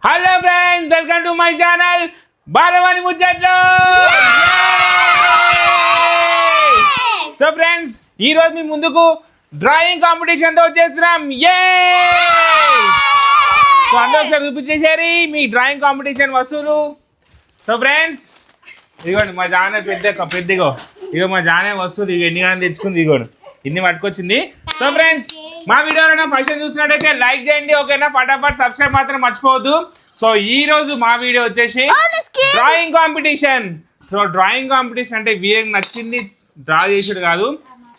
Hello friends, welcome to my channel Balavani Muchatlu. So friends, ఈ రోజు మీ ముందుకు డ్రాయింగ్ కాంపిటీషన్ తో వచ్చేస్తున్నాం. సో అందరూ ఒకసారి చూపించేసారి మీ డ్రాయింగ్ కాంపిటీషన్ వస్తువులు. సో ఫ్రెండ్స్, ఇదిగోండి మా జానే పెద్దగో ఇగో మా జానే వస్తువులు. ఇక ఎన్ని కానీ తెచ్చుకుంది, ఇదిగోండి ఇన్ని పట్టుకొచ్చింది. సో ఫ్రెండ్స్, మా వీడియోలో ఫస్ట్ చూసినట్టయితే లైక్ చేయండి, ఓకేనా? ఫటాఫట్ సబ్స్క్రైబ్ మాత్రం మర్చిపోవద్దు. సో ఈ రోజు మా వీడియో వచ్చేసి drawing competition. So drawing competition అంటే వీరికి నచ్చింది డ్రా చేసాడు కాదు.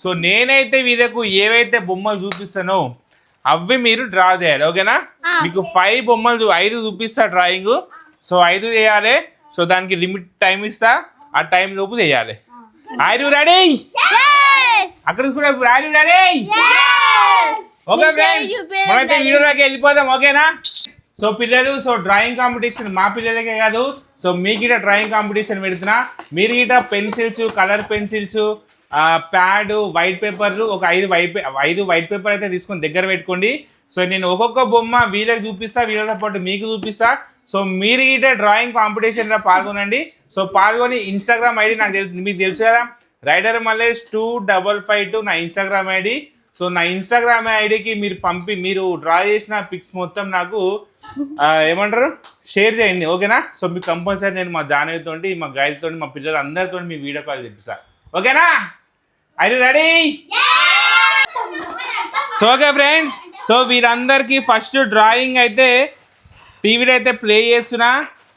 సో నేనైతే వీళ్ళకు ఏవైతే బొమ్మలు చూపిస్తానో అవి మీరు డ్రా చేయాలి, ఓకేనా? మీకు 5 బొమ్మలు 5 చూపిస్తా డ్రాయింగ్. సో 5 చేయాలి. సో దానికి లిమిట్ టైం ఇస్తా, ఆ టైం లోపు చేయాలి. Are you ready? అక్కడ are you ready? Okay friends, మనమైతే వీడియోలోకి వెళ్ళిపోదాం, ఓకేనా? సో పిల్లలు, సో డ్రాయింగ్ కాంపిటీషన్ మా పిల్లలకే కాదు, సో మీకు ఇట డ్రాయింగ్ కాంపిటీషన్ పెడుతున్నా. మీరు ఇట pencils, colour pencils, pad, white పేపర్లు ఒక 5 వైట్ పేపర్ అయితే తీసుకొని దగ్గర పెట్టుకోండి. సో నేను ఒక్కొక్క బొమ్మ వీళ్ళకి చూపిస్తా, వీళ్ళతో పాటు మీకు చూపిస్తా. సో మీరు ఇట డ్రాయింగ్ కాంపిటీషన్లో పాల్గొనండి. సో పాల్గొని ఇన్స్టాగ్రామ్ ఐడి నాకు మీకు తెలుసు కదా, రైడర్ మల్లేష్ 2552 నా ఇన్స్టాగ్రామ్ ఐడి. సో నా ఇన్స్టాగ్రామ్ ఐడికి మీరు డ్రా చేసిన పిక్స్ మొత్తం నాకు ఏమంటారు షేర్ చేయండి, ఓకేనా? సో మీకు కంపల్సరీ నేను మా జానవితో, మా గైడ్తో, మా పిల్లలు అందరితో మీ వీడియో కాల్ తెప్పిస్తా, ఓకేనా? Are you ready? So okay friends, so వీరందరికీ ఫస్ట్ డ్రాయింగ్ అయితే టీవీలో అయితే ప్లే చేస్తున్నా.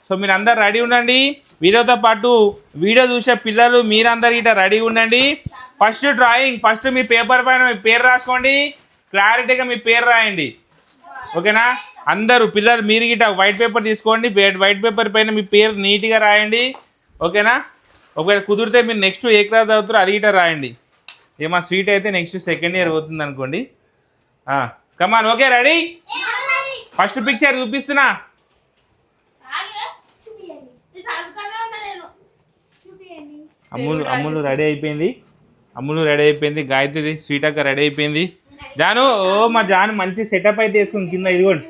సో మీరు అందరు రెడీ ఉండండి. వీడియోతో పాటు వీడియో చూసే పిల్లలు మీరందరు ఇట్లా రెడీ ఉండండి. ఫస్ట్ డ్రాయింగ్, ఫస్ట్ మీ పేపర్ పైన మీ పేరు రాసుకోండి, క్లారిటీగా మీ పేరు రాయండి, ఓకేనా? అందరూ పిల్లలు మీరు గిట్ట వైట్ పేపర్ తీసుకోండి, వైట్ పేపర్ పైన మీ పేరు నీట్గా రాయండి, ఓకేనా? ఒకవేళ కుదిరితే మీరు నెక్స్ట్ ఏ క్లాస్ చదువుతారో అది గిట్ట రాయండి. మా స్వీట్ అయితే నెక్స్ట్ సెకండ్ ఇయర్ అవుతుంది అనుకోండి. కమాన్, ఓకే రెడీ? ఫస్ట్ పిక్చర్ చూపిస్తున్నా. అమ్ములు రెడీ అయిపోయింది, గాయత్రి స్వీట్ అక్క రెడీ అయిపోయింది. జాను, మా జాను మంచి సెటప్ అయితే వేసుకుంది కింద, ఇదిగోండి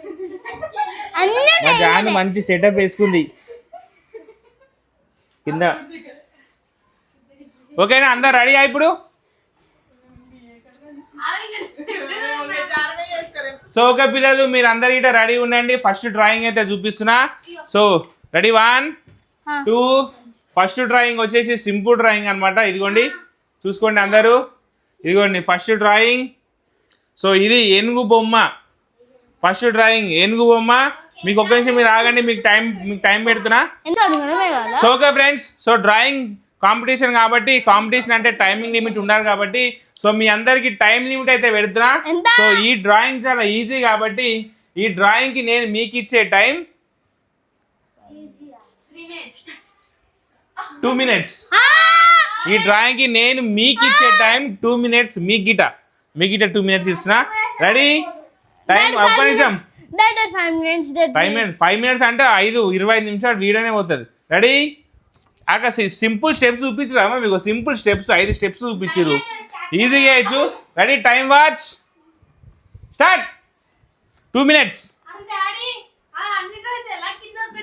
మా జాను మంచి సెటప్ వేసుకుంది కింద, ఓకేనా? అందరు రెడీ ఇప్పుడు? సో ఓకే పిల్లలు, మీరు అందరు ఇట రెడీ ఉండండి. ఫస్ట్ డ్రాయింగ్ అయితే చూపిస్తున్నా. So ready 1 2. ఫస్ట్ డ్రాయింగ్ వచ్చేసి సింపుల్ డ్రాయింగ్ అనమాట. ఇదిగోండి చూసుకోండి అందరూ, ఇదిగోండి ఫస్ట్ డ్రాయింగ్. సో ఇది ఏనుగు బొమ్మ, ఫస్ట్ డ్రాయింగ్ ఏనుగు బొమ్మ. మీకు ఒక్క నిమిషం మీరు ఆగండి, మీకు టైం పెడుతున్నా. So okay friends, so drawing competition కాబట్టి, కాంపిటీషన్ అంటే టైమింగ్ లిమిట్ ఉండాలి కాబట్టి, సో మీ అందరికి టైం లిమిట్ అయితే పెడుతున్నా. సో ఈ డ్రాయింగ్ చాలా ఈజీ కాబట్టి ఈ డ్రాయింగ్కి నేను మీకు ఇచ్చే టైం 2 minutes. ఈ డ్రాయింగ్కి నేను మీకు ఇచ్చే టైం 2 minutes. మీ గిట 2 minutes ఇస్తున్నా. రెడీ? టైం ఒక్క నిమిషం. 5 minutes అంటే 25 నిమిషాలు వీడియోనే పోతుంది. రెడీ? అక్కడ సింపుల్ స్టెప్స్ చూపించరామా మీకు? సింపుల్ స్టెప్స్ 5 స్టెప్స్ చూపించారు, ఈజీగా వేయచ్చు. Ready? Time watch start. 2 minutes.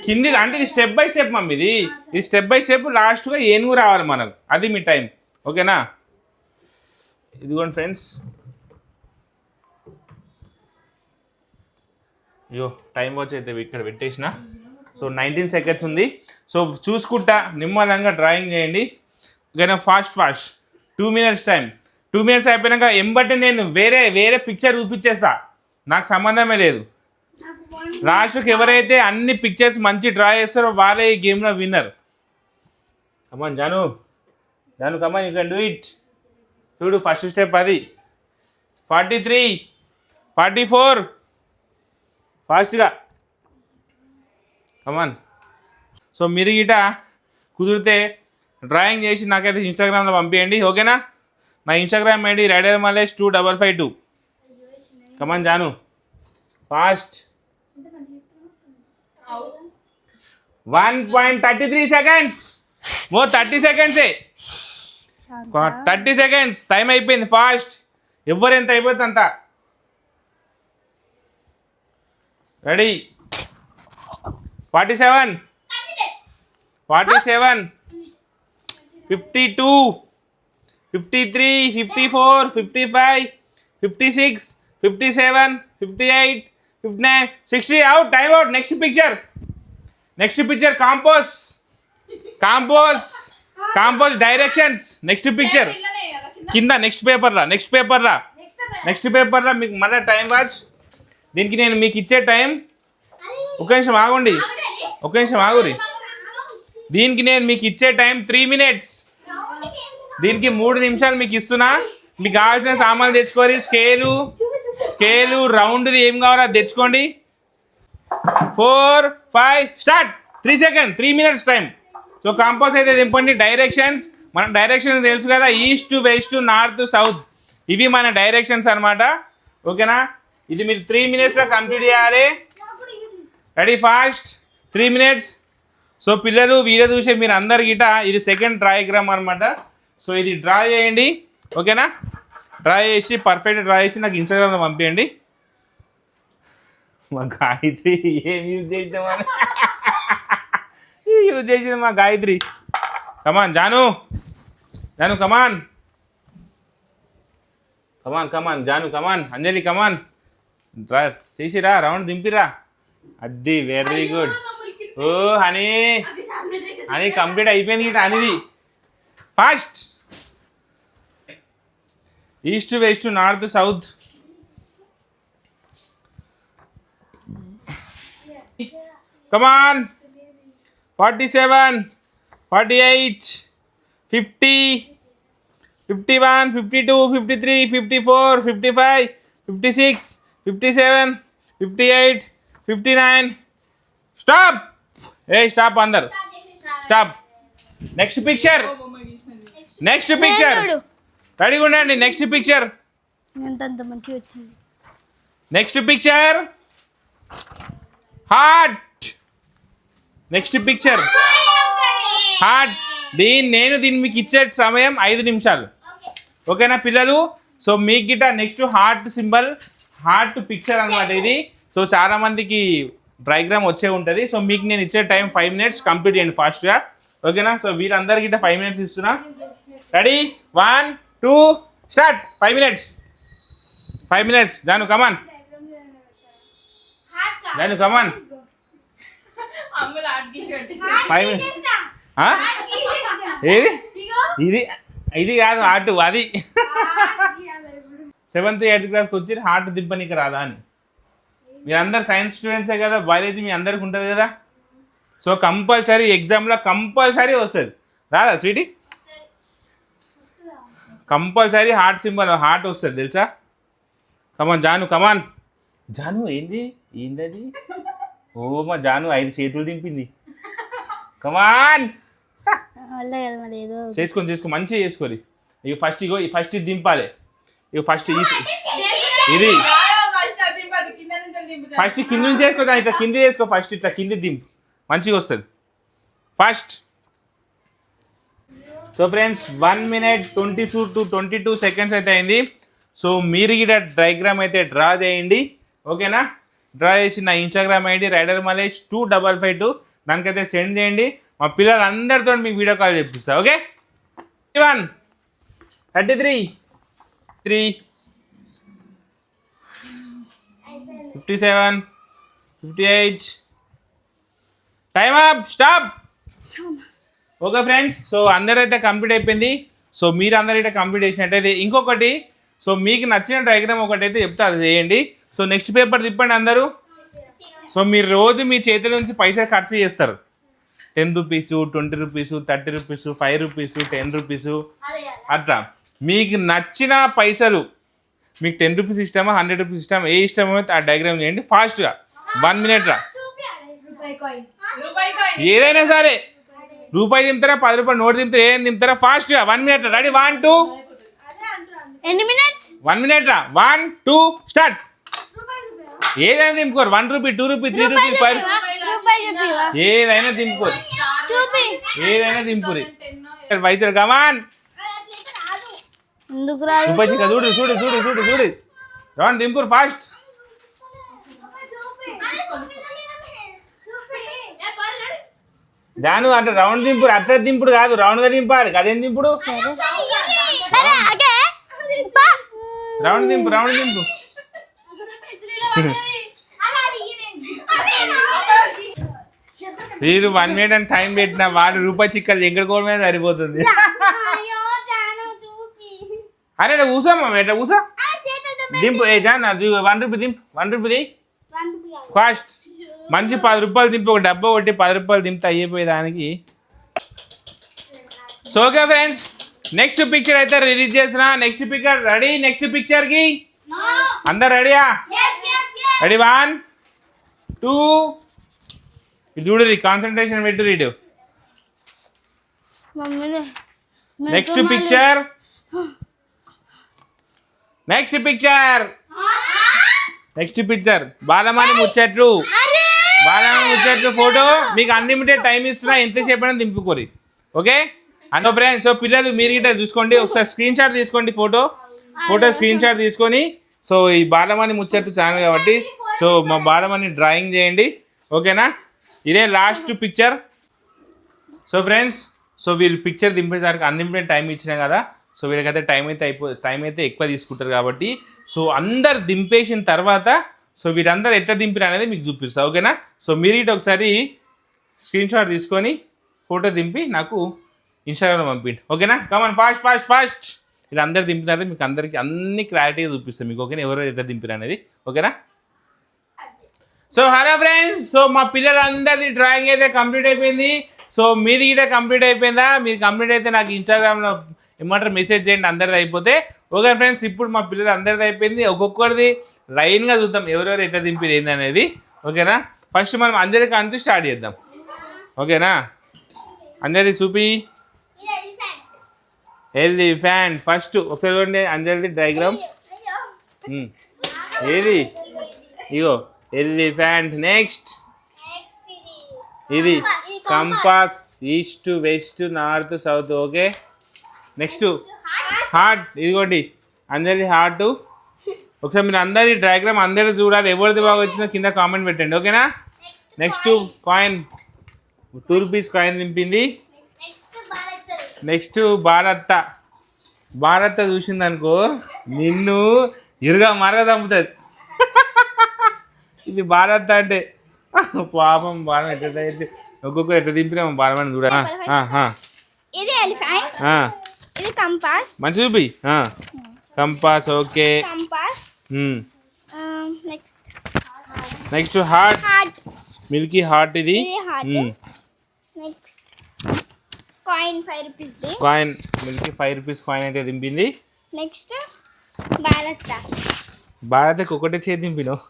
కింది అంటే ఇది స్టెప్ బై స్టెప్ మమ్మీ, ఇది స్టెప్ బై స్టెప్. లాస్ట్గా ఏనుగు రావాలి మనకు, అది మీ టైం, ఓకేనా? ఇదిగోండి ఫ్రెండ్స్, అయ్యో టైం వాచ్ అయితే ఇక్కడ పెట్టేసిన. సో 19 seconds ఉంది. సో చూసుకుంటా నిమ్మలంగా డ్రాయింగ్ చేయండి, ఓకేనా? Fast 2 minutes time. 2 minutes అయిపోయినాక ఎంబట్టి నేను వేరే పిక్చర్ చూపించేస్తా, నాకు సంబంధమే లేదు. లాస్ట్కి ఎవరైతే అన్ని పిక్చర్స్ మంచి డ్రా చేస్తారో వాళ్ళే ఈ గేమ్లో winner. Come on Janu, come on, you can do it. చూడు ఫస్ట్ స్టెప్ అది. 43 44 ఫాస్ట్గా, కమాన్. సో మీరు గిట కుదిరితే డ్రాయింగ్ చేసి నాకైతే ఇన్స్టాగ్రామ్లో పంపించండి, ఓకేనా? నా Instagram ID rider Mallesh 2552. Come on Janu, fast. 1.33 seconds. 30 seconds. 30 seconds time అయిపోయింది. ఫాస్ట్, ఎవరు ఎంత అయిపోతుంది అంత. Ready? 47, 47, 52, 53, 54, 55, 56, 57, 58, 59, 60. Out. Time out. Next picture. Next picture. Compose directions. Next picture. కింద నెక్స్ట్ పేపర్ రా నెక్స్ట్ పేపర్ రా మీకు మళ్ళీ టైం వాచ్. దీనికి నేను మీకు ఇచ్చే టైం ఒక నిమిషం ఆగురి. దీనికి నేను మీకు ఇచ్చే టైం 3 minutes. దీనికి 3 నిమిషాలు మీకు ఇస్తున్నా. మీకు కావాల్సిన సామాన్లు తెచ్చుకోరి. స్కేలు రౌండ్ది ఏం కావాలో అది తెచ్చుకోండి. 4, 5 start. 3 seconds, 3 minutes time. So compose అయితే దింపండి. డైరెక్షన్స్ మన డైరెక్షన్స్ తెలుసు కదా, ఈస్ట్, వెస్ట్, నార్త్, సౌత్. ఇవి మన డైరెక్షన్స్ అనమాట. ఓకేనా? ఇది మీరు 3 minutesలో కంప్లీట్ చేయాలి. రెడీ? ఫాస్ట్. 3 minutes. సో పిల్లలు వీడియో చూసే మీరు అందరు గిట ఇది సెకండ్ డయాగ్రామ్ అనమాట. సో ఇది డ్రా చేయండి. ఓకేనా? డ్రా చేసి పర్ఫెక్ట్ డ్రా చేసి నాకు ఇన్స్టాగ్రామ్లో పంపించండి. మా గాయత్రి ఏం యూజ్ చేద్దామని యూజ్ చేసింది మా Gayatri. Come on Janu come on Janu come on. Anjali come on. Draw చేసిరా, రౌండ్ దింపిరా. అది వెరీ గుడ్. ఓ హనీ కంప్లీట్ అయిపోయింది గిట అనేది. Fast. East, west, north, south. Come on. 47, 48, 50, 51, 52, 53, 54, 55, 56, 57, 58, 59. Stop. Stop అందరు. స్టాప్. Next picture. రెడీగా ఉండండి. Next picture. Next picture heart. Next picture heart. దీన్ని మీకు ఇచ్చే సమయం 5 నిమిషాలు. ఓకేనా పిల్లలు? సో మీకు గిట next heart symbol, heart picture అనమాట ఇది. సో చాలా మందికి డయాగ్రామ్ వచ్చే ఉంటుంది. సో మీకు నేను ఇచ్చే టైం 5 minutes. కంప్లీట్ చేయండి ఫాస్ట్గా. ఓకేనా? సో వీరందరికీ 5 minutes ఇస్తున్నా. రెడీ? 1, 2 స్టార్ట్. 5 minutes. జాను కమాన్. ఏది ఇది కాదు హార్ట్, అది 7th, 8th క్లాస్కి వచ్చి హార్ట్ దింపనీకి రాదా అని. మీరందరు సైన్స్ స్టూడెంట్సే కదా, బయాలజీ మీ అందరికి ఉంటుంది కదా. సో కంపల్సరీ ఎగ్జామ్లో కంపల్సరీ వస్తుంది. రాదా sweetie? Compulsory heart symbol, heart వస్తుంది తెలుసా. కమాన్ జాను ఏంది అది? ఓ మా జాను 5 చేతులు దింపింది. కమాన్ చేసుకో మంచిగా చేసుకోరి. ఇక ఫస్ట్ ఇది దింపాలి. ఇక ఫస్ట్ ఇది ఫస్ట్ కింద నుంచి చేసుకో. ఇట్లా కింద చేసుకో. ఫస్ట్ ఇట్లా కింద దింపు, మంచిగా వస్తుంది. First. So friends 1 minute 22 seconds అయితే అయింది. సో మీరు గిట డయాగ్రామ్ అయితే డ్రా చేయండి. ఓకేనా? డ్రా చేసి నా ఇన్స్టాగ్రామ్ ఐడి ridermalesh2552 దానికైతే సెండ్ చేయండి. మా పిల్లలందరితో మీకు వీడియో కాల్ చేపిస్తా. Okay? 31, 33, 57, 58. Time up. Stop. Okay friends. So అందరైతే కంప్లీట్ అయిపోయింది. సో మీరు అందరైతే కంప్లీట్ చేసినట్టయితే ఇంకొకటి, సో మీకు నచ్చిన డయాగ్రామ్ ఒకటైతే చెప్తే అది చేయండి. సో నెక్స్ట్ పేపర్ తిప్పండి అందరూ. సో మీరు రోజు మీ చేతుల నుంచి పైసలు ఖర్చు చేస్తారు. 10 rupees, 20 rupees, 30 rupees, 5 rupees, 10 rupees అట్లా. మీకు నచ్చిన పైసలు, మీకు 10 rupees ఇష్టమా, 100 rupees ఇష్టమా, ఏ ఇష్టమో ఆ డయాగ్రామ్ చేయండి ఫాస్ట్గా. 1 minute రా. ఏదైనా సరే, రూపాయి దింపుతారా, 10 రూపాయలు నోట్ దింపుతారా, ఏం దింపుతారా, ఫాస్ట్గా 1 minute. రెడీ? 1, 2. 1 minute రా. 1, 2 స్టార్ట్. ఏదైనా దింపుకోరు. 1 rupee, 2 rupee, 3 rupee, 5 ఏదైనా దింపుకోరు. వైద్యులు కమాన్. చూడు రౌండ్ దింపురు ఫాస్ట్. జాను అంటే రౌండ్ దింపుడు అట్లా దింపుడు కాదు, రౌండ్ గా దింపాలి. అదేం దింపుడు? రౌండ్ దింపు, రౌండ్ దింపు. మీరు 1 minute అని టైం పెట్టిన వాళ్ళు రూపాయి చిక్కలు ఎక్కడికోవడం మీద సరిపోతుంది. అరే కూసమ్మా ఎట్లా కూసా దింపు. ఏ జాన్ అది 1 రూపీ దింపు, 1 రూపీ ది కాస్ట్. మంచి 10 రూపాయలు దింపు, ఒక డబ్బా కొట్టి 10 రూపాయలు దింపితే అయిపోయేదానికి. So okay friends, next picture అయితే రిలీజ్ చేసిన. Next picture ready? Next picture కి అందరు రెడీయా? రెడీ 1 2 ఇది చూడు, కాన్సన్ట్రేషన్ పెట్టు read. Next picture, next picture, next picture Balamani ముచ్చట్లు. బాలమణి ముచ్చట్లు ఫోటో మీకు అన్లిమిటెడ్ టైం ఇస్తున్నా, ఎంతసేపు అయినా దింపుకోరి. ఓకే అండ్ ఫ్రెండ్స్, సో పిల్లలు మీరు గిట్ట చూసుకోండి, ఒకసారి స్క్రీన్ షాట్ తీసుకోండి. ఫోటో స్క్రీన్ షాట్ తీసుకొని, సో ఈ బాలమణి ముచ్చట్లు ఛానల్ కాబట్టి సో మా బాలమణి డ్రాయింగ్ చేయండి. ఓకేనా? ఇదే last picture. So friends, so వీళ్ళు పిక్చర్ దింపేసరికి అన్లిమిటెడ్ టైం ఇచ్చినా కదా, సో వీళ్ళకైతే టైం అయితే ఎక్కువ తీసుకుంటారు కాబట్టి, సో అందరు దింపేసిన తర్వాత సో వీరందరూ ఎట్లా దింపిన అనేది మీకు చూపిస్తా. ఓకేనా? సో మీరు ఇటు ఒకసారి స్క్రీన్ షాట్ తీసుకొని ఫోటో దింపి నాకు ఇన్స్టాగ్రామ్లో పంపిండి. ఓకేనా? Come on fast fast fast. ఇలా అందరు దింపినారు, మీకు అందరికి అన్ని క్లారిటీగా చూపిస్తాను మీకు. ఓకేనా? ఎవరు ఎట్లా దింపిన అనేది. ఓకేనా? సో హలో ఫ్రెండ్స్, సో మా పిల్లలందరిది డ్రాయింగ్ అయితే కంప్లీట్ అయిపోయింది. సో మీది కూడా కంప్లీట్ అయిపోయిందా? మీది కంప్లీట్ అయితే నాకు ఇన్స్టాగ్రామ్లో ఏమంటారు మెసేజ్ చేయండి, అందరిది అయిపోతే. ఓకే ఫ్రెండ్స్, ఇప్పుడు మా పిల్లలు అందరిది అయిపోయింది. ఒక్కొక్కరిది లైన్గా చూద్దాం ఎవరెవరు ఎట్లా దింపిరు ఏంది అనేది. ఓకేనా? ఫస్ట్ మనం అంజలి కాంతి స్టార్ట్ చేద్దాం. ఓకేనా? అంజలి చూపి. ఎలిఫెంట్ ఫస్ట్ ఒకసారి చూడండి అంజలిది డయాగ్రామ్. ఏది? ఇగో ఎలిఫెంట్. నెక్స్ట్ ఇది compass, east west north south. Okay next heart. ఇదిగోండి అంజలి హార్ట్. ఒకసారి మీరు అందరి డయాగ్రామ్ అందరి చూడాలి, ఎవరిది బాగా వచ్చిందో కింద కామెంట్ పెట్టండి. ఓకేనా? నెక్స్ట్ కాయిన్, 2 రూపీస్ కాయిన్ దింపింది. నెక్స్ట్ భారత చూసిందనుకో నిన్ను ఇరుగా మరగా చంపుతుంది. ఇది భారత అంటే పాపం బాగా ఎట్లా ఒక్కొక్క ఎట్లా దింపినాము బాలమని చూడ. ఇది ఎలిఫెంట్, ఇది కంపాస్. మంచి చూపి. Compass. Okay compass. Next heart, milky heart. ఇది నెక్స్ట్ కాయిన్ 5 రూపీస్ ది. కాయిన్ మిల్కీ 5 రూపీస్ కాయిన్ అయితే దింపింది. నెక్స్ట్ భారతకి ఒకటే చేతి దింపినావు.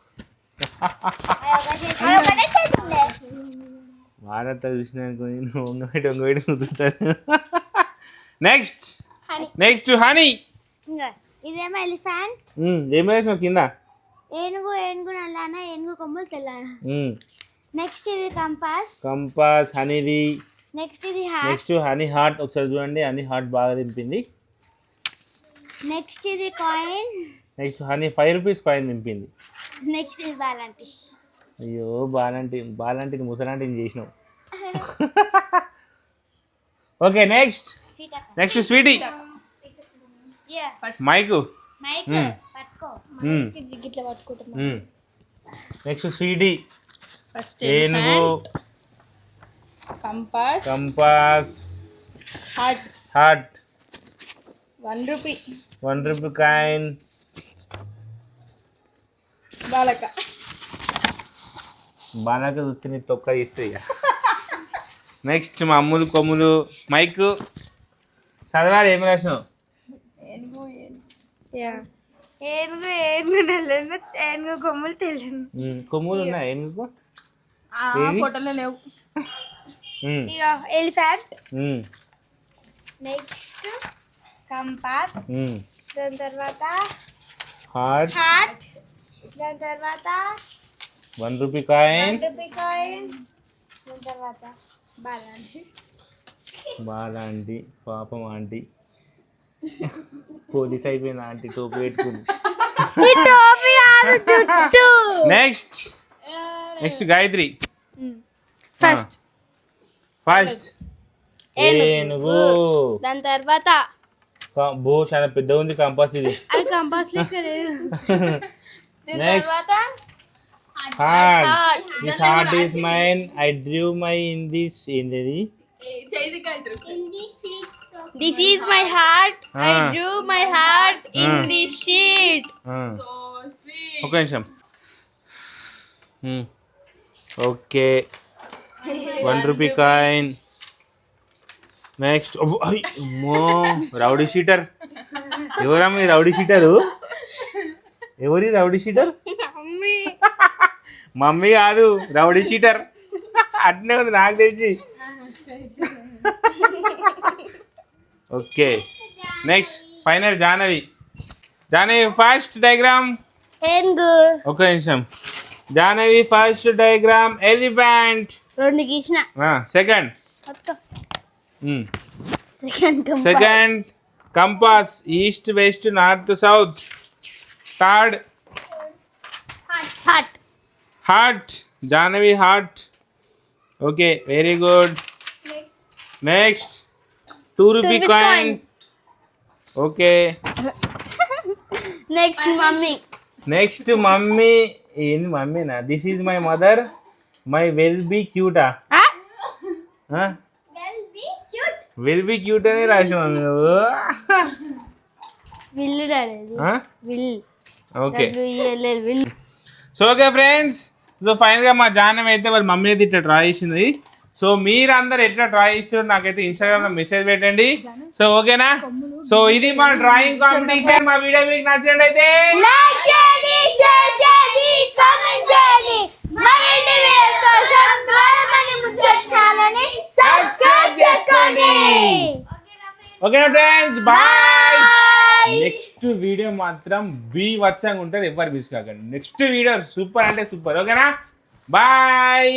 భారత చూసినానుకో ఒంగబెట్టి కుదురుతాను. Next Honey. ఇదేమో ఎలిఫెంట్. ఏం వేసినావు కింద? ఏనుగు నల్లాన, ఏనుగు కొమ్ములు తెల్లాన. నెక్స్ట్ ఇది కంపాస్ హనీది. నెక్స్ట్ ఇది హార్ట్. Next Honey heart. ఒకసారి చూడండి, హనీ హార్ట్ బాగా దింపింది. నెక్స్ట్ ఇది coin. Next Honey 5 rupees coin దింపింది. నెక్స్ట్ ఇది బాలంటి. అయ్యో బాలంటికి ముసలాంటిని చేసినావు. Okay next Sweetie. Mic. Next Sweetie. ఏనుగు. Compass. Heart. 1 rupee. 1 rupee coin. బాలక చూస్తే నీ తొక్క తీస్తే. నెక్స్ట్ మా అమ్ములు కొమ్ములు. మైక్ చదవాలి. ఏమి రాసినావు? ఏనుగు కొమ్ములు తెలియదు. కొమ్ములు ఉన్నాయి ఏనుగు? ఫోటోలో లేవు. ఎలిఫెంట్. Next compass. దాని తర్వాత హార్ట్. దాని తర్వాత 1 రూపీ కాయిన్. దాని తర్వాత బాలాంటి. పాపం ఆంటీ పోలీస్ అయిపోయింది. ఆంటీ టోపీ పెట్టుకుంది. నెక్స్ట్ గాయత్రి. ఫస్ట్ ఏనుగు. దాని తర్వాత బో చాలా పెద్ద ఉంది కంపాస్ ఇది. అది కంపాస్ లెక్క లేదు. Next heart. This heart is mine. I drew my in this ఏంటిది? This is my heart. I drew my heart in this sheet. ఒక నిమిషం. Okay, 1 rupee coin. నెక్స్ట్ అమ్మో రౌడీ షీటర్. ఎవరా మీ రౌడీ షీటరు? ఎవరి rowdy sheeter? Mummy కాదు, rowdy sheeter. అట్నే ఉంది నాకు తెలిసి. Okay, next final Jahnavi. Jahnavi first diagram. ఏనుగు. ఒక నిమిషం. Jahnavi first diagram elephant. రెండు గీసిన. Second second second compass. East west north south. Third heart. Heart. Jahnavi heart. Okay, very good. Next 2 rupee coin. Okay, next mummy. Next mummy. ఏంది మమ్మీనా? This is my mother. My will be క్యూటా? Will be cute అని రాసినావు నువ్వు. Will daddy. Will. Okay, will. So okay friends, so ఫైనల్గా మా జాహ్నవి అయితే వాళ్ళ mummy అయితే ఇట్లా ట్రై చేసింది. సో మీరందరూ ఎట్లా ట్రై చేసారో నాకైతే ఇన్స్టాగ్రామ్ లో మెసేజ్ పెట్టండి. సో ఓకేనా? సో ఇది మా డ్రాయింగ్ కాంపిటీషన్. మా వీడియో మీకు నచ్చినట్టు అయితే లైక్ చేయండి, షేర్ చేయండి, కామెంట్ చేయండి. మరిన్ని వీడియోస్ కోసం త్వరపడి ముచ్చట్ ఛానల్ని సబ్స్క్రైబ్ చేసుకోండి. ఓకేనా ఫ్రెండ్స్? బాయ్. నెక్స్ట్ వీడియో మాత్రం బీభత్సంగా ఉంటుంది, ఎవరు మిస్ కాకండి. నెక్స్ట్ వీడియో సూపర్ అంటే సూపర్. ఓకేనా? బాయ్.